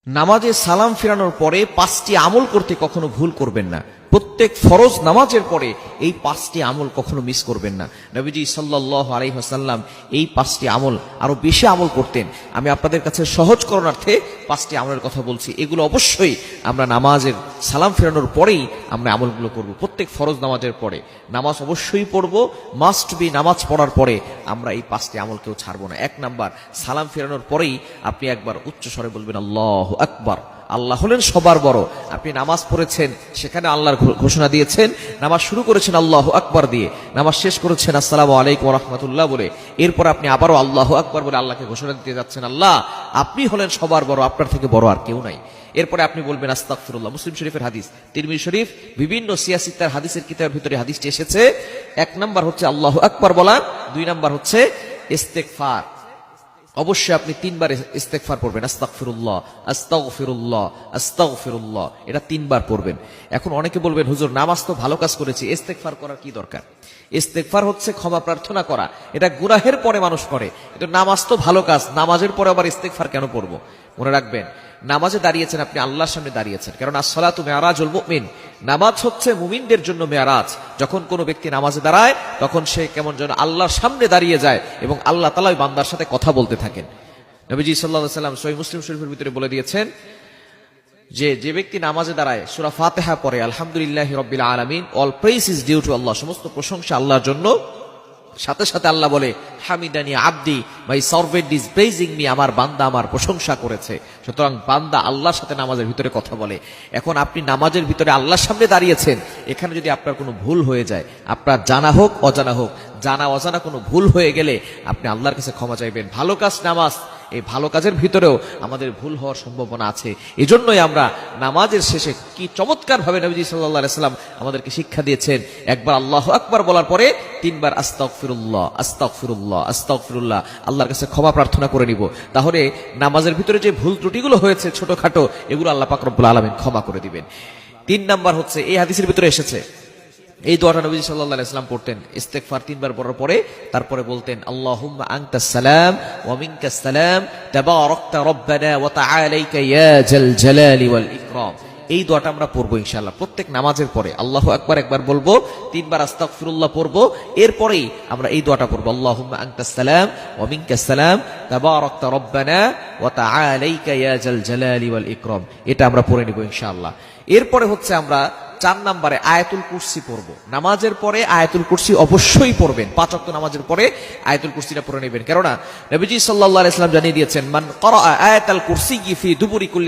নামাজে সালাম ফেরানোর পরে 5টি আমল করতে কখনো ভুল করবেন না। প্রত্যেক ফরজ নামাজের পরে এই 5টি আমল কখনো মিস করবেন না। নবীজি সাল্লাল্লাহু আলাইহি ওয়াসাল্লাম এই 5টি আমল আরো বেশি আমল করতেন। আমি আপনাদের কাছে সহজ করণার্থে 5টি আমলের কথা বলছি। এগুলো অবশ্যই আমরা নামাজের সালাম ফেরানোর পরেই আমরা আমলগুলো করব। প্রত্যেক ফরজ নামাজের পরে নামাজ অবশ্যই পড়ব, মাস্ট বি। নামাজ পড়ার পরে আমরা এই 5টি আমল কেউ ছাড়বো না। 1 নাম্বার, সালাম ফেরানোর পরেই আপনি একবার উচ্চ স্বরে বলবেন আল্লাহু আকবার। আল্লাহ হলেন সবার বড়। আপনি নামাজ পড়েছেন, সেখানে আল্লাহর ঘোষণা দিয়েছেন। নামাজ শুরু করেছেন আল্লাহু আকবার দিয়ে, নামাজ শেষ করেছেন আসসালামু আলাইকুম ওয়া রাহমাতুল্লাহ বলে। এরপর আপনি আবারও আল্লাহু আকবার বলে আল্লাহকে ঘোষণা দিতে যাচ্ছেন, আল্লাহ আপনি হলেন সবার বড়, আপনার থেকে বড় আর কেউ নাই। এরপরে আপনি বলবেন আস্তাগফিরুল্লাহ। মুসলিম শরীফের হাদিস, তিরমিজি শরীফ, বিভিন্ন সিয়াসিত্তার হাদিসের কিতাবের ভিতরে হাদিসটি এসেছে। 1 নাম্বার হচ্ছে আল্লাহু আকবার বলা, 2 নাম্বার হচ্ছে ইস্তেগফার। অবশ্যই আপনি 3 বার ইস্তেগফার পড়বেন, আস্তাগফিরুল্লাহ আস্তাগফিরুল্লাহ আস্তাগফিরুল্লাহ, এটা 3 বার পড়বেন। এখন অনেকে বলবেন, হুজুর নামাজ তো ভালো কাজ করেছি, ইস্তেগফার করার কি দরকার? ইস্তেগফার হচ্ছে ক্ষমা প্রার্থনা করা, এটা গুনাহের পরে মানুষ করে। কিন্তু নামাজ তো ভালো কাজ, নামাজের পরে আবার ইস্তেগফার কেন পড়বো? মনে রাখবেন, নামাজে দাঁড়িয়েছেন, আপনি আল্লাহর সামনে দাঁড়িয়েছেন, কারণ আসসালাতু মিরাজুল মুমিন, নামাজ হচ্ছে মুমিনদের জন্য মেরাজ। যখন কোনো ব্যক্তি নামাজে দাঁড়ায় তখন সে কেমন যেন আল্লাহর সামনে দাঁড়িয়ে যায় এবং আল্লাহ তাআলা ওই বান্দার সাথে কথা বলতে থাকেন। নবীজি সাল্লাল্লাহু আলাইহি ওয়াসাল্লাম সহিহ মুসলিম শরীফের ভিতরে বলে দিয়েছেন যে ব্যক্তি নামাজে দাঁড়ায় সূরা ফাতিহা পড়ে আলহামদুলিল্লাহি রাব্বিল আলামিন, all praise is due to Allah, সমস্ত প্রশংসা আল্লাহর জন্য, সাথে সাথে আল্লাহ বলে হামিদানি আব্দি, my servant is praising me, আমার বান্দা আমার প্রশংসা করেছে। সুতরাং বান্দা আল্লাহর সাথে নামাজের ভিতরে কথা বলে। এখন আপনি নামাজের ভিতরে আল্লাহর সামনে দাঁড়িয়েছেন, এখানে যদি আপনার কোনো ভুল হয়ে যায়, আপনার জানা হোক অজানা হোক, জানা অজানা কোনো ভুল হয়ে গেলে আপনি আল্লাহর কাছে ক্ষমা চাইবেন। ভালো কাজ নামাজ, এই ভালো কাজের ভিতরেও আমাদের ভুল হওয়ার সম্ভাবনা আছে। এজন্যই আমরা নামাজের শেষে কি চমৎকার ভাবে নবীজি সাল্লাল্লাহু আলাইহি ওয়াসাল্লাম আমাদেরকে শিক্ষা দিয়েছেন, একবার আল্লাহু আকবার বলার পরে 3 বার আস্তাগফিরুল্লাহ আস্তাগফিরুল্লাহ আস্তাগফিরুল্লাহ, আল্লাহর কাছে ক্ষমা প্রার্থনা করে নিব। তাহলে নামাজের ভিতরে যে ভুল ত্রুটিগুলো হয়েছে ছোটখাটো, এগুলো আল্লাহ পাক রব্বুল আলামিন ক্ষমা করে দিবেন। 3 নাম্বার হচ্ছে, এই হাদিসের ভিতরে এসেছে, এই দোয়াটা নবী সাল্লাল্লাহু আলাইহি ওয়াসাল্লাম পড়তেন। ইস্তেগফার 3 বার পড়ার পরে তারপরে বলতেন আল্লাহুম্মা আনতাস সালাম ওয়া মিনকাস সালাম তাবারাকতা রব্বানা ওয়া তাআলাইকা ইয়া জাল জালালি ওয়াল ইকরাম। এই দোয়াটা আমরা পড়বো ইনশাআল্লাহ প্রত্যেক নামাজের পরে। আল্লাহু আকবার একবার বলবো, 3 বার আস্তাগফিরুল্লাহ পড়বো, এরপরেই আমরা এই দোয়াটা পড়বো আল্লাহুম্মা আনতাস সালাম ওয়া মিনকাস সালাম তাবারাকতা রব্বানা ওয়া তাআলাইকা ইয়া জাল জালালি ওয়াল ইকরাম। এটা আমরা পড়ে নিব ইনশাআল্লাহ। এরপরে হচ্ছে আমরা 4 নম্বরে আয়াতুল কুরসি পড়ব। নামাজের পরে আয়াতুল কুরসি অবশ্যই পড়বেন। 5 ওয়াক্ত নামাজের পরে আয়াতুল কুরসিটা পড়ে নেবেন, কেননা নবীজি সাল্লাল্লাহু আলাইহি ওয়াসাল্লাম জানিয়ে দিয়েছেন, মান ক্বারা আয়াতাল কুরসি ফি দুবুরি কুল্লি